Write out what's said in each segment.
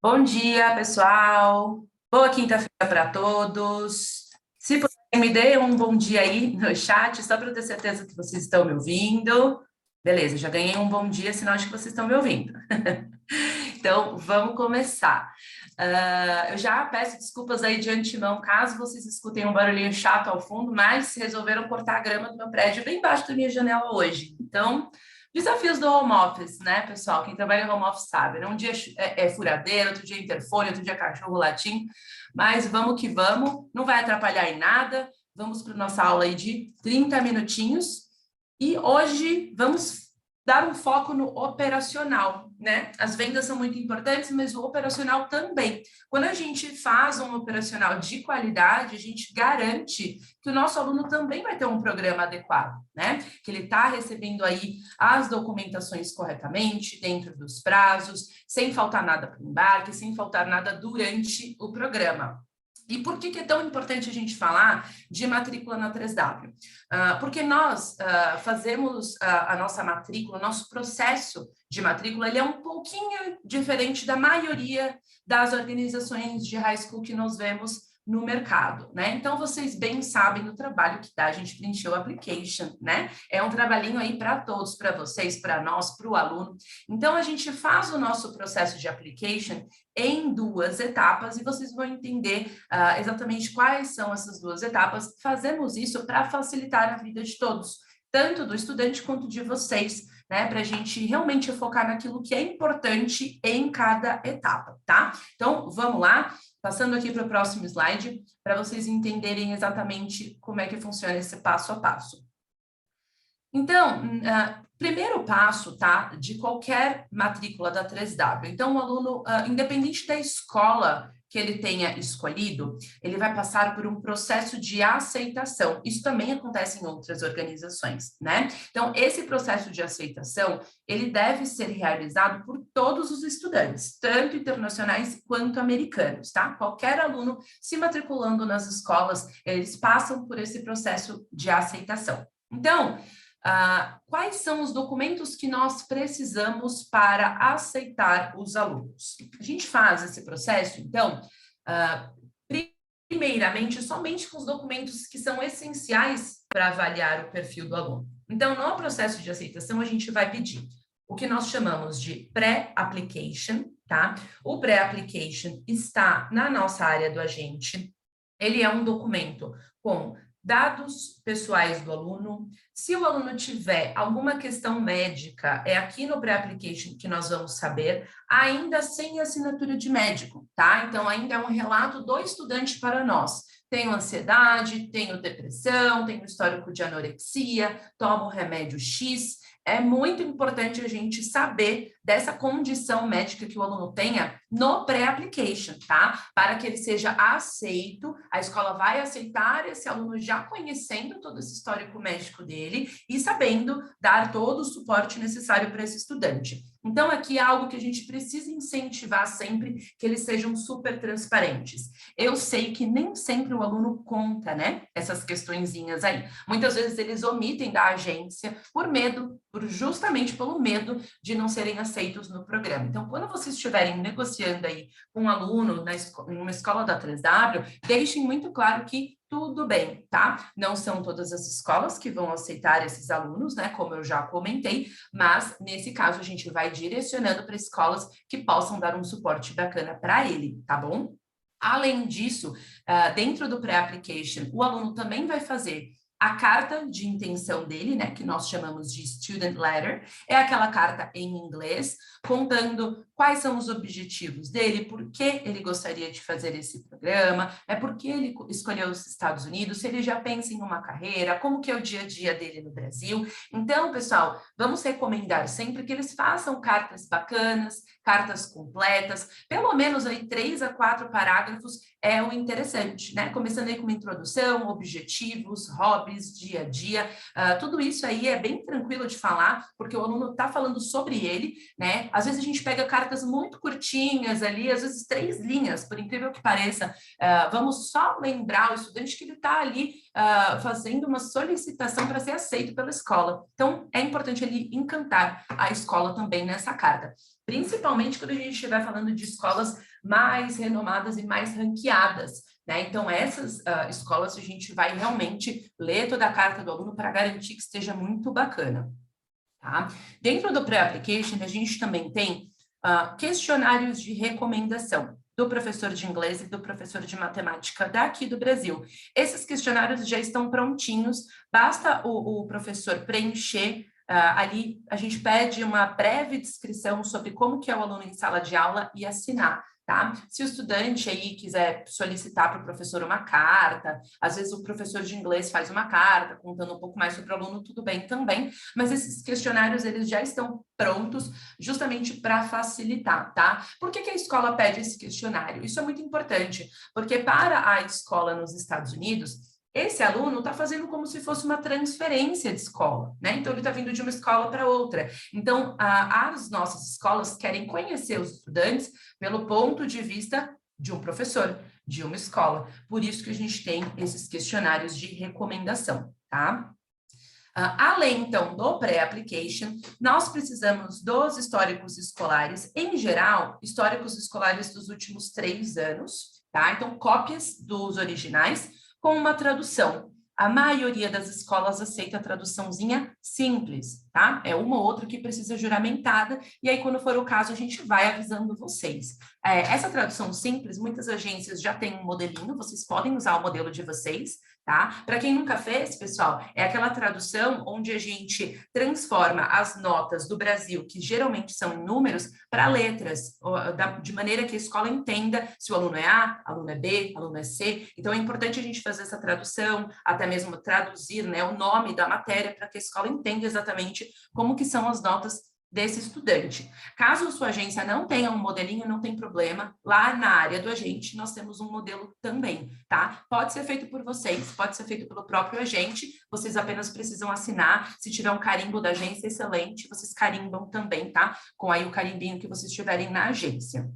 Bom dia, pessoal. Boa quinta-feira para todos. Se puder, me dê um bom dia aí no chat, só para eu ter certeza que vocês estão me ouvindo. Beleza, já ganhei um bom dia, sinal de que vocês estão me ouvindo. Então, vamos começar. Eu já peço desculpas aí de antemão, caso vocês escutem um barulhinho chato ao fundo, mas resolveram cortar a grama do meu prédio bem embaixo da minha janela hoje. Então, desafios do home office, né, pessoal? Quem trabalha em home office sabe, né? Um dia é furadeira, outro dia é interfone, outro dia é cachorro latindo, mas vamos que vamos, não vai atrapalhar em nada. Vamos para a nossa aula aí de 30 minutinhos. E hoje vamos dar um foco no operacional, né? As vendas são muito importantes, mas o operacional também. Quando a gente faz um operacional de qualidade, a gente garante que o nosso aluno também vai ter um programa adequado, né? Que ele está recebendo aí as documentações corretamente, dentro dos prazos, sem faltar nada para o embarque, sem faltar nada durante o programa. E por que é tão importante a gente falar de matrícula na 3W? Porque nós fazemos a nossa matrícula, o nosso processo de matrícula, ele é um pouquinho diferente da maioria das organizações de high school que nós vemos no mercado, né? Então, vocês bem sabem o trabalho que dá a gente preencher o application, né? É um trabalhinho aí para todos, para vocês, para nós, para o aluno. Então, a gente faz o nosso processo de application em duas etapas e vocês vão entender exatamente quais são essas duas etapas. Fazemos isso para facilitar a vida de todos, tanto do estudante quanto de vocês, né? Para a gente realmente focar naquilo que é importante em cada etapa, tá? Então, vamos lá. Passando aqui para o próximo slide, para vocês entenderem exatamente como é que funciona esse passo a passo. Então, primeiro passo, tá, de qualquer matrícula da 3W. Então, o aluno, independente da escola que ele tenha escolhido, ele vai passar por um processo de aceitação. Isso também acontece em outras organizações, né? Então, esse processo de aceitação, ele deve ser realizado por todos os estudantes, tanto internacionais quanto americanos, tá? Qualquer aluno se matriculando nas escolas, eles passam por esse processo de aceitação. Então, quais são os documentos que nós precisamos para aceitar os alunos? A gente faz esse processo, então, primeiramente, somente com os documentos que são essenciais para avaliar o perfil do aluno. Então, no processo de aceitação, a gente vai pedir o que nós chamamos de pré-application, tá? O pré-application está na nossa área do agente. Ele é um documento com dados pessoais do aluno. Se o aluno tiver alguma questão médica, é aqui no pré-application que nós vamos saber, ainda sem assinatura de médico, tá? Então, ainda é um relato do estudante para nós. Tenho ansiedade, tenho depressão, tenho histórico de anorexia, tomo remédio X. É muito importante a gente saber dessa condição médica que o aluno tenha no pré-application, tá? Para que ele seja aceito, a escola vai aceitar esse aluno já conhecendo todo esse histórico médico dele e sabendo dar todo o suporte necessário para esse estudante. Então, aqui é algo que a gente precisa incentivar sempre, que eles sejam super transparentes. Eu sei que nem sempre o aluno conta, né, essas questõezinhas aí. Muitas vezes eles omitem da agência por medo, justamente pelo medo de não serem aceitos no programa. Então, quando vocês estiverem negociando aí com um aluno em uma escola da 3W, deixem muito claro que tudo bem, tá? Não são todas as escolas que vão aceitar esses alunos, né? Como eu já comentei, mas nesse caso a gente vai direcionando para escolas que possam dar um suporte bacana para ele, tá bom? Além disso, dentro do pré-application, o aluno também vai fazer a carta de intenção dele, né, que nós chamamos de student letter, é aquela carta em inglês, contando quais são os objetivos dele, por que ele gostaria de fazer esse programa, por que ele escolheu os Estados Unidos, se ele já pensa em uma carreira, como que é o dia a dia dele no Brasil. Então, pessoal, vamos recomendar sempre que eles façam cartas bacanas, cartas completas, pelo menos aí 3 a 4 parágrafos é o interessante, né? Começando aí com uma introdução, objetivos, hobbies, dia a dia, tudo isso aí é bem tranquilo de falar, porque o aluno está falando sobre ele, né? Às vezes a gente pega cartas muito curtinhas ali, às vezes 3 linhas, por incrível que pareça, vamos só lembrar o estudante que ele está ali fazendo uma solicitação para ser aceito pela escola. Então, é importante ele encantar a escola também nessa carta. principalmente quando a gente estiver falando de escolas mais renomadas e mais ranqueadas, né? Então, essas escolas a gente vai realmente ler toda a carta do aluno para garantir que esteja muito bacana, tá? Dentro do pré-application, a gente também tem questionários de recomendação do professor de inglês e do professor de matemática daqui do Brasil. Esses questionários já estão prontinhos, basta o professor preencher. Ali a gente pede uma breve descrição sobre como que é o aluno em sala de aula e assinar, tá? Se o estudante aí quiser solicitar para o professor uma carta, às vezes o professor de inglês faz uma carta contando um pouco mais sobre o aluno, tudo bem também, mas esses questionários eles já estão prontos justamente para facilitar, tá? Por que que a escola pede esse questionário? Isso é muito importante, porque para a escola nos Estados Unidos, esse aluno está fazendo como se fosse uma transferência de escola, né? Então, ele está vindo de uma escola para outra. Então, as nossas escolas querem conhecer os estudantes pelo ponto de vista de um professor, de uma escola. Por isso que a gente tem esses questionários de recomendação, tá? Além, então, do pré-application, nós precisamos dos históricos escolares, em geral, históricos escolares dos últimos 3 anos, tá? Então, cópias dos originais, com uma tradução. A maioria das escolas aceita a traduçãozinha simples, tá? É uma ou outra que precisa juramentada, e aí, quando for o caso, a gente vai avisando vocês. Essa tradução simples, muitas agências já têm um modelinho, vocês podem usar o modelo de vocês, tá? Para quem nunca fez, pessoal, é aquela tradução onde a gente transforma as notas do Brasil, que geralmente são em números, para letras, de maneira que a escola entenda se o aluno é A, aluno é B, aluno é C. Então, é importante a gente fazer essa tradução, até mesmo traduzir, né, o nome da matéria para que a escola entenda exatamente como que são as notas desse estudante. Caso a sua agência não tenha um modelinho, não tem problema, lá na área do agente nós temos um modelo também, tá? Pode ser feito por vocês, pode ser feito pelo próprio agente, vocês apenas precisam assinar, se tiver um carimbo da agência, excelente, vocês carimbam também, tá? Com aí o carimbinho que vocês tiverem na agência.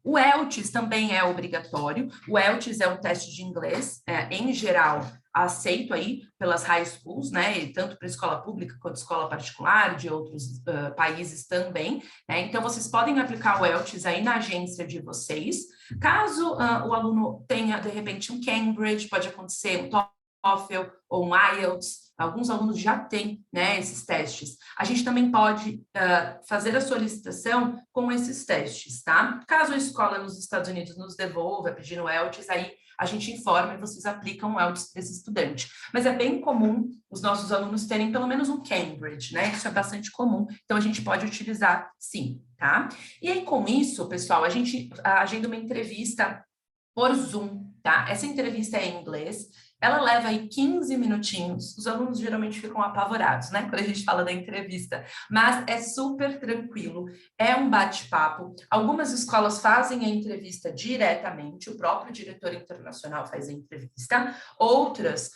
O ELTS também é obrigatório, o ELTS é um teste de inglês, em geral, aceito aí pelas high schools, né, e tanto para escola pública quanto escola particular, de outros países também, né, então vocês podem aplicar o ELTS aí na agência de vocês. Caso o aluno tenha, de repente, um Cambridge, pode acontecer um TOEFL ou um IELTS, alguns alunos já têm, né, esses testes. A gente também pode fazer a solicitação com esses testes, tá? Caso a escola nos Estados Unidos nos devolva pedindo o ELTS, aí a gente informa e vocês aplicam o ELTS para esse estudante. Mas é bem comum os nossos alunos terem pelo menos um Cambridge, né? Isso é bastante comum, então a gente pode utilizar sim, tá? E aí, com isso, pessoal, a gente agenda uma entrevista por Zoom, tá? Essa entrevista é em inglês, ela leva aí 15 minutinhos, os alunos geralmente ficam apavorados, né, quando a gente fala da entrevista, mas é super tranquilo, é um bate-papo, algumas escolas fazem a entrevista diretamente, o próprio diretor internacional faz a entrevista, outras,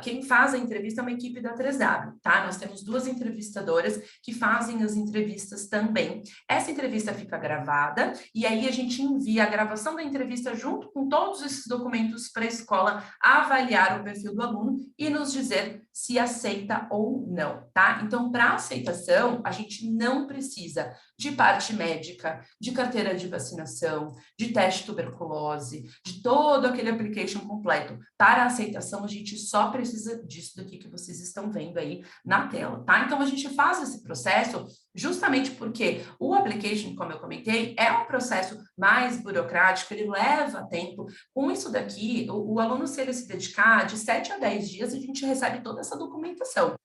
quem faz a entrevista é uma equipe da 3W, tá, nós temos 2 entrevistadoras que fazem as entrevistas também, essa entrevista fica gravada, e aí a gente envia a gravação da entrevista junto com todos esses documentos para a escola avaliar o perfil do aluno e nos dizer se aceita ou não, tá? Então, para aceitação, a gente não precisa de parte médica, de carteira de vacinação, de teste de tuberculose, de todo aquele application completo. Para a aceitação, a gente só precisa disso daqui que vocês estão vendo aí na tela, tá? Então, a gente faz esse processo justamente porque o application, como eu comentei, é um processo mais burocrático, ele leva tempo. Com isso daqui, o aluno, se ele se dedicar, de 7 a 10 dias, a gente recebe toda essa documentação.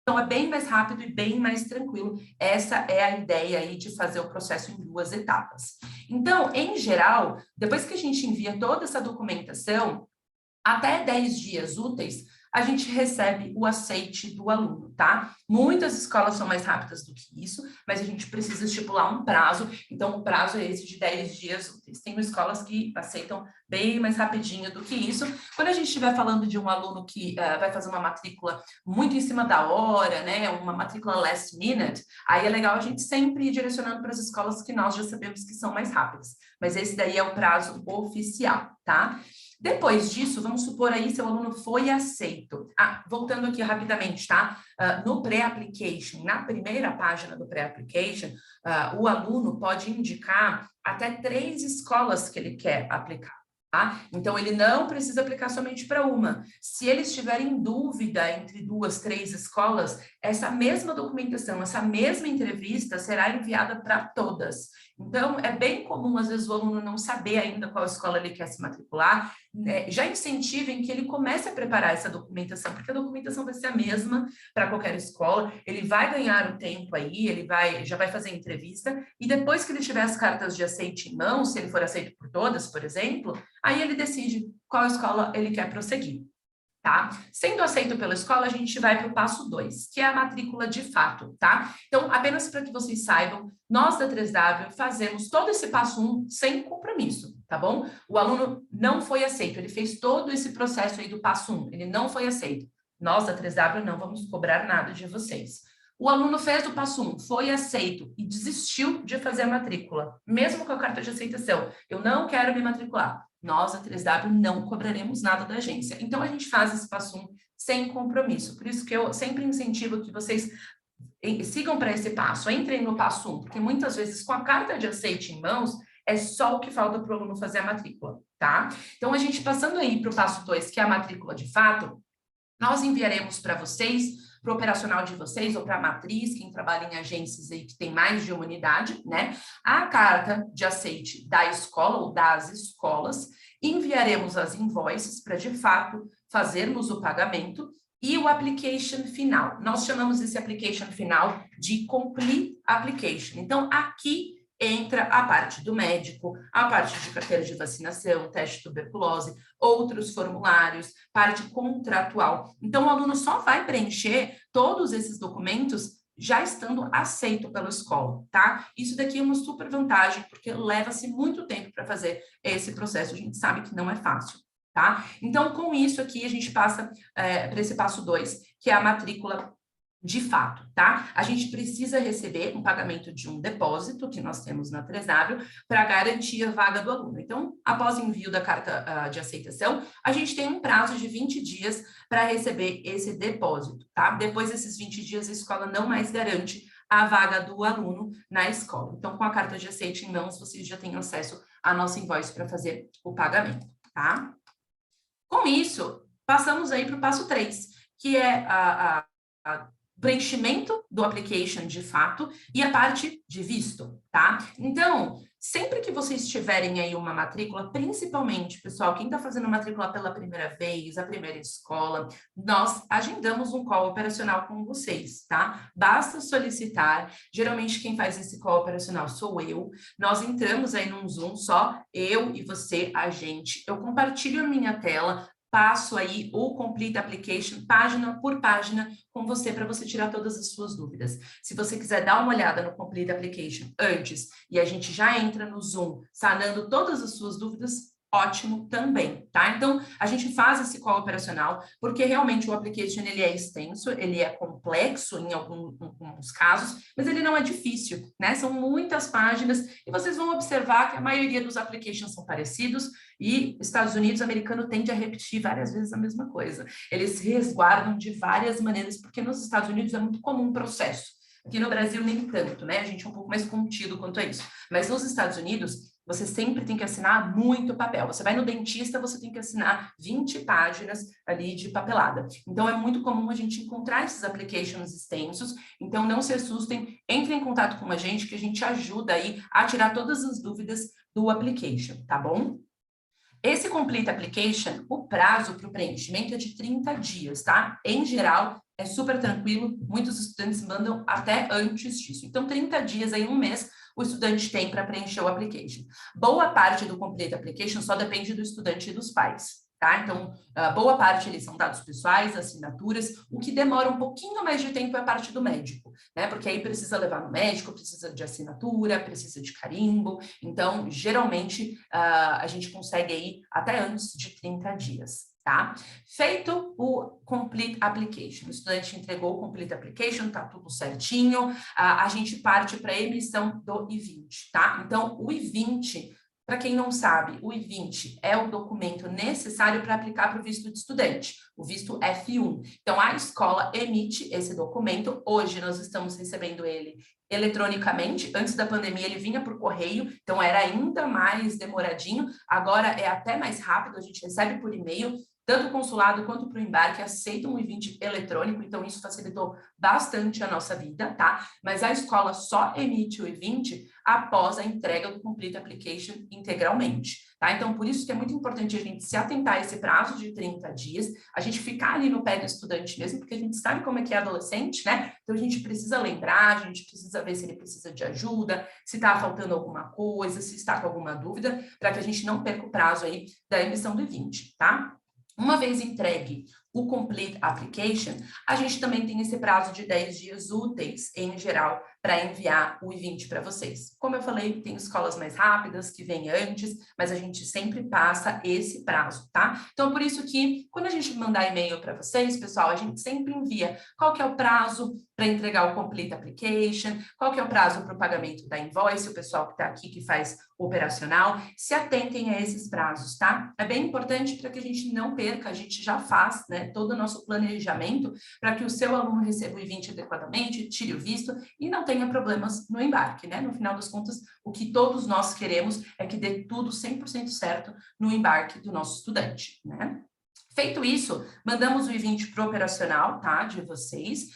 Então, é bem mais rápido e bem mais tranquilo. Essa é a ideia aí de fazer o processo em 2 etapas. Então, em geral, depois que a gente envia toda essa documentação, até 10 dias úteis, a gente recebe o aceite do aluno, tá? Muitas escolas são mais rápidas do que isso, mas a gente precisa estipular um prazo, então o prazo é esse de 10 dias úteis. Tem escolas que aceitam bem mais rapidinho do que isso. Quando a gente estiver falando de um aluno que vai fazer uma matrícula muito em cima da hora, né, uma matrícula last minute, aí é legal a gente sempre ir direcionando para as escolas que nós já sabemos que são mais rápidas, mas esse daí é o prazo oficial, tá? Depois disso, vamos supor aí seu aluno foi aceito. Voltando aqui rapidamente, tá? No pré-application, na primeira página do pré-application, o aluno pode indicar até 3 escolas que ele quer aplicar. Tá? Então, ele não precisa aplicar somente para uma. Se eles tiverem dúvida entre 2, 3 escolas, essa mesma documentação, essa mesma entrevista será enviada para todas. Então, é bem comum, às vezes, o aluno não saber ainda qual escola ele quer se matricular. Já incentivem que ele comece a preparar essa documentação, porque a documentação vai ser a mesma para qualquer escola, ele vai ganhar o tempo aí, já vai fazer a entrevista, e depois que ele tiver as cartas de aceite em mãos, se ele for aceito por todas, por exemplo, aí ele decide qual escola ele quer prosseguir. Tá? Sendo aceito pela escola, a gente vai para o passo 2, que é a matrícula de fato, tá? Então, apenas para que vocês saibam, nós da 3W fazemos todo esse passo 1 sem compromisso, tá bom? O aluno não foi aceito, ele fez todo esse processo aí do passo 1, ele não foi aceito. Nós da 3W não vamos cobrar nada de vocês. O aluno fez o passo 1, foi aceito e desistiu de fazer a matrícula, mesmo com a carta de aceitação. Eu não quero me matricular. Nós, a 3W, não cobraremos nada da agência. Então, a gente faz esse passo 1 sem compromisso. Por isso que eu sempre incentivo que vocês sigam para esse passo, entrem no passo 1, porque muitas vezes com a carta de aceite em mãos, é só o que falta para o aluno fazer a matrícula, tá? Então, a gente passando aí para o passo 2, que é a matrícula de fato, nós enviaremos para vocês, para o operacional de vocês, ou para a matriz, quem trabalha em agências aí que tem mais de uma unidade, né? A carta de aceite da escola ou das escolas, enviaremos as invoices para, de fato, fazermos o pagamento e o application final. Nós chamamos esse application final de complete application. Então, aqui entra a parte do médico, a parte de carteira de vacinação, teste de tuberculose, outros formulários, parte contratual. Então, o aluno só vai preencher todos esses documentos já estando aceito pela escola, tá? Isso daqui é uma super vantagem, porque leva-se muito tempo para fazer esse processo. A gente sabe que não é fácil, tá? Então, com isso aqui, a gente passa para esse passo 2, que é a matrícula de fato, tá? A gente precisa receber um pagamento de um depósito, que nós temos na 3W, para garantir a vaga do aluno. Então, após o envio da carta de aceitação, a gente tem um prazo de 20 dias para receber esse depósito, tá? Depois desses 20 dias, a escola não mais garante a vaga do aluno na escola. Então, com a carta de aceite em mãos, vocês já têm acesso à nossa invoice para fazer o pagamento, tá? Com isso, passamos aí para o passo 3, que é a preenchimento do application de fato e a parte de visto, tá? Então, sempre que vocês tiverem aí uma matrícula, principalmente, pessoal, quem está fazendo matrícula pela primeira vez, a primeira escola, nós agendamos um call operacional com vocês, tá? Basta solicitar, geralmente quem faz esse call operacional sou eu, nós entramos aí num Zoom só, eu e você, a gente, eu compartilho a minha tela, passo aí o Complete Application, página por página, com você, para você tirar todas as suas dúvidas. Se você quiser dar uma olhada no Complete Application antes, e a gente já entra no Zoom, sanando todas as suas dúvidas, ótimo também, tá? Então, a gente faz esse call operacional, porque realmente o application, ele é extenso, ele é complexo em alguns casos, mas ele não é difícil, né? São muitas páginas, e vocês vão observar que a maioria dos applications são parecidos, e Estados Unidos, americano, tende a repetir várias vezes a mesma coisa. Eles se resguardam de várias maneiras, porque nos Estados Unidos é muito comum o processo. Aqui no Brasil, nem tanto, né? A gente é um pouco mais contido quanto a isso. Mas nos Estados Unidos, você sempre tem que assinar muito papel. Você vai no dentista, você tem que assinar 20 páginas ali de papelada. Então, é muito comum a gente encontrar esses applications extensos. Então, não se assustem, entrem em contato com a gente, que a gente ajuda aí a tirar todas as dúvidas do application, tá bom? Esse Complete Application, o prazo para o preenchimento é de 30 dias, tá? Em geral, é super tranquilo, muitos estudantes mandam até antes disso. Então, 30 dias aí, um mês, o estudante tem para preencher o application. Boa parte do Complete Application só depende do estudante e dos pais, tá? Então, boa parte ali são dados pessoais, assinaturas, o que demora um pouquinho mais de tempo é a parte do médico, né? Porque aí precisa levar no médico, precisa de assinatura, precisa de carimbo, então, geralmente, a gente consegue aí até antes de 30 dias. Tá? Feito o Complete Application, o estudante entregou o Complete Application, tá tudo certinho, a gente parte para a emissão do I-20, tá? Então, o I-20 Para quem não sabe, o I-20 é o documento necessário para aplicar para o visto de estudante, o visto F1. Então, a escola emite esse documento. Hoje, nós estamos recebendo ele eletronicamente. Antes da pandemia, ele vinha por correio, então era ainda mais demoradinho. Agora é até mais rápido, a gente recebe por e-mail. Tanto o consulado quanto para o embarque aceitam o I-20 eletrônico, então isso facilitou bastante a nossa vida, tá? Mas a escola só emite o I-20 após a entrega do Complete Application integralmente, tá? Então, por isso que é muito importante a gente se atentar a esse prazo de 30 dias, a gente ficar ali no pé do estudante mesmo, porque a gente sabe como é que é adolescente, né? Então, a gente precisa lembrar, a gente precisa ver se ele precisa de ajuda, se está faltando alguma coisa, se está com alguma dúvida, para que a gente não perca o prazo aí da emissão do I-20, tá? Uma vez entregue o Complete Application, a gente também tem esse prazo de 10 dias úteis, em geral, para enviar o I-20 para vocês. Como eu falei, tem escolas mais rápidas que vêm antes, mas a gente sempre passa esse prazo, tá? Então, por isso que, quando a gente mandar e-mail para vocês, pessoal, a gente sempre envia qual que é o prazo para entregar o Complete Application, qual que é o prazo para o pagamento da invoice, o pessoal que está aqui que faz operacional, se atentem a esses prazos, tá? É bem importante para que a gente não perca, a gente já faz, né, todo o nosso planejamento para que o seu aluno receba o I-20 adequadamente, tire o visto e não tenha problemas no embarque, né? No final das contas, o que todos nós queremos é que dê tudo 100% certo no embarque do nosso estudante, né? Feito isso, mandamos o I-20 para o operacional, tá, de vocês,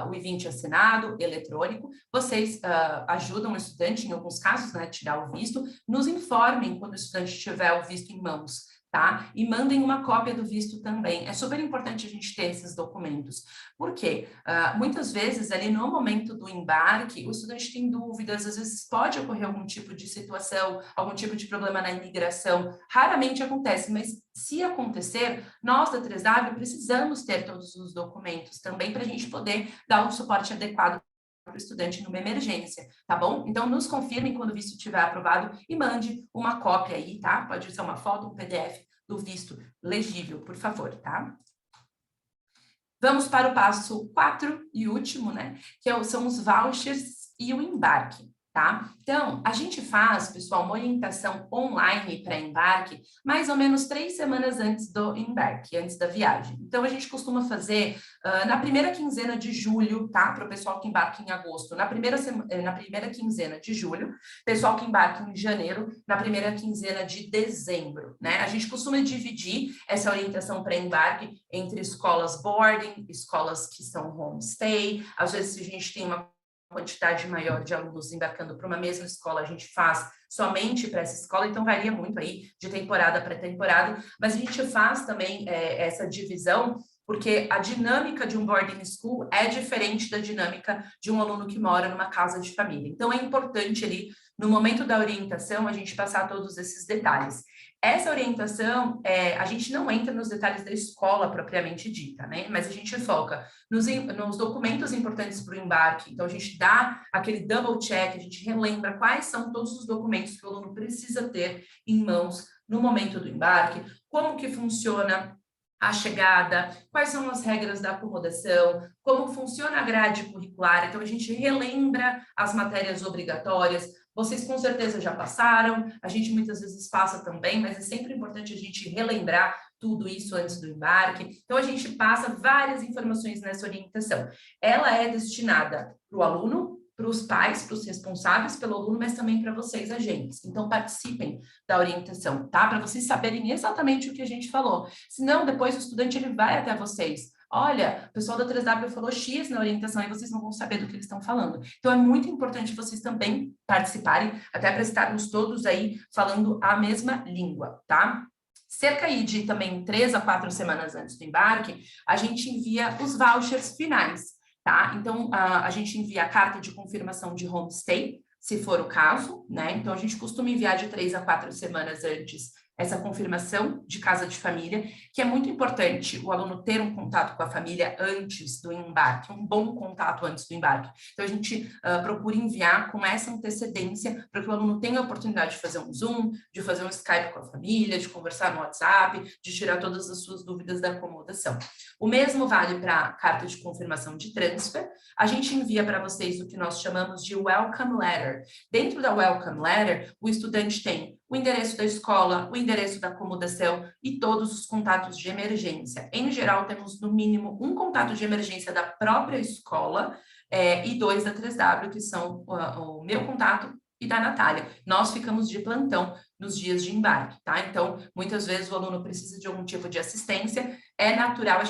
o I-20 assinado, eletrônico, vocês ajudam o estudante, em alguns casos, né, a tirar o visto, nos informem quando o estudante tiver o visto em mãos, tá, e mandem uma cópia do visto também. É super importante a gente ter esses documentos, porque muitas vezes, ali no momento do embarque, o estudante tem dúvidas, às vezes pode ocorrer algum tipo de situação, algum tipo de problema na imigração, raramente acontece, mas se acontecer, nós da 3W precisamos ter todos os documentos também para a gente poder dar um suporte adequado para o estudante numa emergência, tá bom? Então, nos confirmem quando o visto estiver aprovado e mande uma cópia aí, tá? Pode ser uma foto, um PDF do visto legível, por favor, tá? Vamos para o passo 4 e último, né? Que são os vouchers e o embarque. Tá? Então, a gente faz, pessoal, uma orientação online para embarque mais ou menos 3 semanas antes do embarque, antes da viagem. Então, a gente costuma fazer na primeira quinzena de julho, tá? Para o pessoal que embarca em agosto, na primeira quinzena de julho, pessoal que embarca em janeiro, na primeira quinzena de dezembro, né? A gente costuma dividir essa orientação para embarque entre escolas boarding, escolas que são homestay, às vezes a gente tem uma quantidade maior de alunos embarcando para uma mesma escola, a gente faz somente para essa escola, então varia muito aí de temporada para temporada, mas a gente faz também essa divisão, porque a dinâmica de um boarding school é diferente da dinâmica de um aluno que mora numa casa de família. Então, é importante ali, no momento da orientação, a gente passar todos esses detalhes. Essa orientação, a gente não entra nos detalhes da escola propriamente dita, né? Mas a gente foca nos documentos importantes para o embarque. Então, a gente dá aquele double check, a gente relembra quais são todos os documentos que o aluno precisa ter em mãos no momento do embarque, como que funciona a chegada, quais são as regras da acomodação, como funciona a grade curricular. Então, a gente relembra as matérias obrigatórias. Vocês com certeza já passaram, a gente muitas vezes passa também, mas é sempre importante a gente relembrar tudo isso antes do embarque. Então, a gente passa várias informações nessa orientação. Ela é destinada para o aluno, para os pais, para os responsáveis pelo aluno, mas também para vocês, agentes. Então, participem da orientação, tá? Para vocês saberem exatamente o que a gente falou. Senão, depois o estudante ele vai até vocês. Olha, o pessoal da 3W falou X na orientação e vocês não vão saber do que eles estão falando. Então, é muito importante vocês também participarem, até para estarmos todos aí falando a mesma língua, tá? Cerca aí de também 3 a 4 semanas antes do embarque, a gente envia os vouchers finais, tá? Então, a gente envia a carta de confirmação de homestay, se for o caso, né? Então, a gente costuma enviar de 3 a 4 semanas antes essa confirmação de casa de família, que é muito importante o aluno ter um contato com a família antes do embarque, um bom contato antes do embarque. Então, a gente procura enviar com essa antecedência para que o aluno tenha a oportunidade de fazer um Zoom, de fazer um Skype com a família, de conversar no WhatsApp, de tirar todas as suas dúvidas da acomodação. O mesmo vale para a carta de confirmação de transfer. A gente envia para vocês o que nós chamamos de Welcome Letter. Dentro da Welcome Letter, o estudante tem o endereço da escola, o endereço da acomodação e todos os contatos de emergência. Em geral, temos no mínimo um contato de emergência da própria escola e 2 da 3W, que são o meu contato e da Natália. Nós ficamos de plantão nos dias de embarque, tá? Então, muitas vezes o aluno precisa de algum tipo de assistência, é natural, a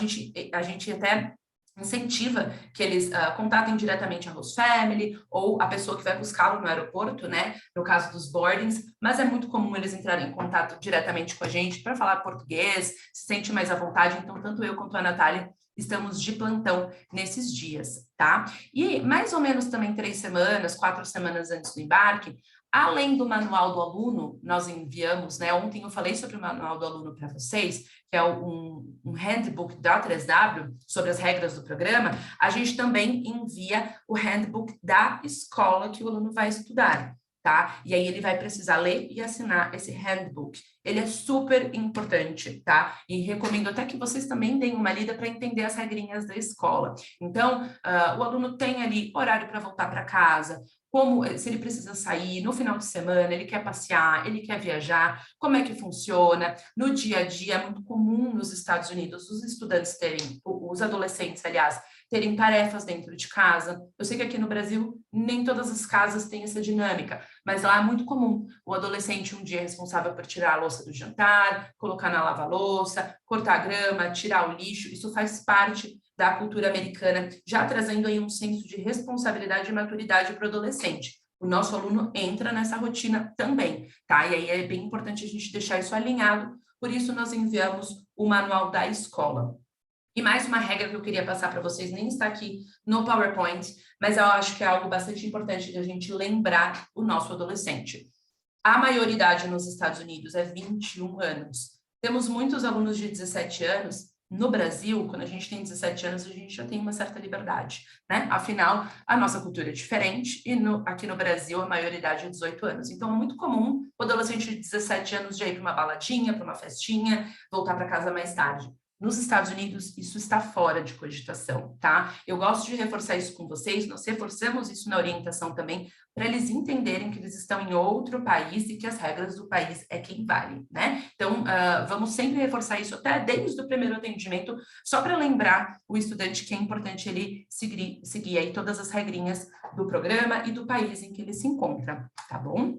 gente até incentiva que eles contatem diretamente a host family ou a pessoa que vai buscá-lo no aeroporto, né? No caso dos boardings, mas é muito comum eles entrarem em contato diretamente com a gente para falar português, se sente mais à vontade. Então, tanto eu quanto a Natália estamos de plantão nesses dias, tá? E mais ou menos também 3 semanas, 4 semanas antes do embarque, além do manual do aluno, nós enviamos, né? Ontem eu falei sobre o manual do aluno para vocês, que é um handbook da 3W sobre as regras do programa. A gente também envia o handbook da escola que o aluno vai estudar, tá? E aí ele vai precisar ler e assinar esse handbook. Ele é super importante, tá? E recomendo até que vocês também deem uma lida para entender as regrinhas da escola. Então, o aluno tem ali horário para voltar para casa, como se ele precisa sair no final de semana, ele quer passear, ele quer viajar, como é que funciona. No dia a dia, é muito comum nos Estados Unidos os estudantes terem, os adolescentes, aliás, terem tarefas dentro de casa. Eu sei que aqui no Brasil nem todas as casas têm essa dinâmica, mas lá é muito comum o adolescente um dia é responsável por tirar a louça do jantar, colocar na lava-louça, cortar a grama, tirar o lixo. Isso faz parte da cultura americana, já trazendo aí um senso de responsabilidade e maturidade para o adolescente. O nosso aluno entra nessa rotina também, tá? E aí é bem importante a gente deixar isso alinhado, por isso nós enviamos o manual da escola. E mais uma regra que eu queria passar para vocês, nem está aqui no PowerPoint, mas eu acho que é algo bastante importante de a gente lembrar o nosso adolescente. A maioridade nos Estados Unidos é 21 anos. Temos muitos alunos de 17 anos. No Brasil, quando a gente tem 17 anos, a gente já tem uma certa liberdade, né? Afinal, a nossa cultura é diferente e aqui no Brasil a maioridade é 18 anos. Então, é muito comum o adolescente de 17 anos já ir para uma baladinha, para uma festinha, voltar para casa mais tarde. Nos Estados Unidos, isso está fora de cogitação, tá? Eu gosto de reforçar isso com vocês, nós reforçamos isso na orientação também, para eles entenderem que eles estão em outro país e que as regras do país é quem vale, né? Então, vamos sempre reforçar isso até desde o primeiro atendimento, só para lembrar o estudante que é importante ele seguir aí todas as regrinhas do programa e do país em que ele se encontra, tá bom?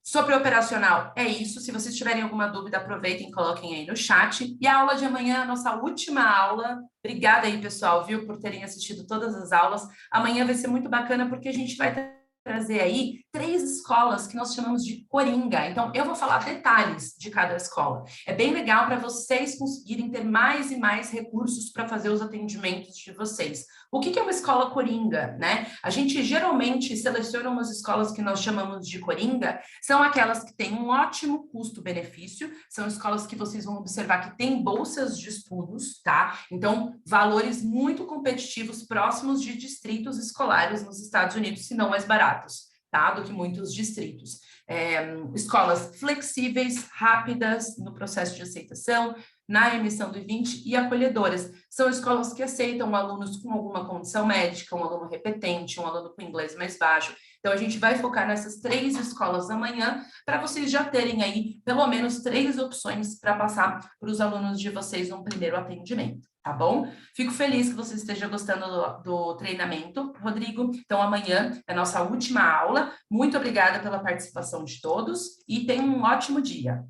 Sobre o operacional, é isso. Se vocês tiverem alguma dúvida, aproveitem e coloquem aí no chat. E a aula de amanhã, a nossa última aula. Obrigada aí, pessoal, viu, por terem assistido todas as aulas. Amanhã vai ser muito bacana, porque a gente vai trazer aí 3 escolas que nós chamamos de Coringa. Então, eu vou falar detalhes de cada escola. É bem legal para vocês conseguirem ter mais e mais recursos para fazer os atendimentos de vocês. O que é uma escola Coringa, né? A gente geralmente seleciona umas escolas que nós chamamos de Coringa, são aquelas que têm um ótimo custo-benefício, são escolas que vocês vão observar que têm bolsas de estudos, tá? Então, valores muito competitivos, próximos de distritos escolares nos Estados Unidos, se não mais baratos, tá? Do que muitos distritos. Escolas flexíveis, rápidas no processo de aceitação, na emissão do I-20 e acolhedoras. São escolas que aceitam alunos com alguma condição médica, um aluno repetente, um aluno com inglês mais baixo. Então, a gente vai focar nessas 3 escolas amanhã para vocês já terem aí pelo menos 3 opções para passar para os alunos de vocês no primeiro atendimento, tá bom? Fico feliz que você esteja gostando do treinamento, Rodrigo. Então, amanhã é a nossa última aula. Muito obrigada pela participação de todos e tenham um ótimo dia.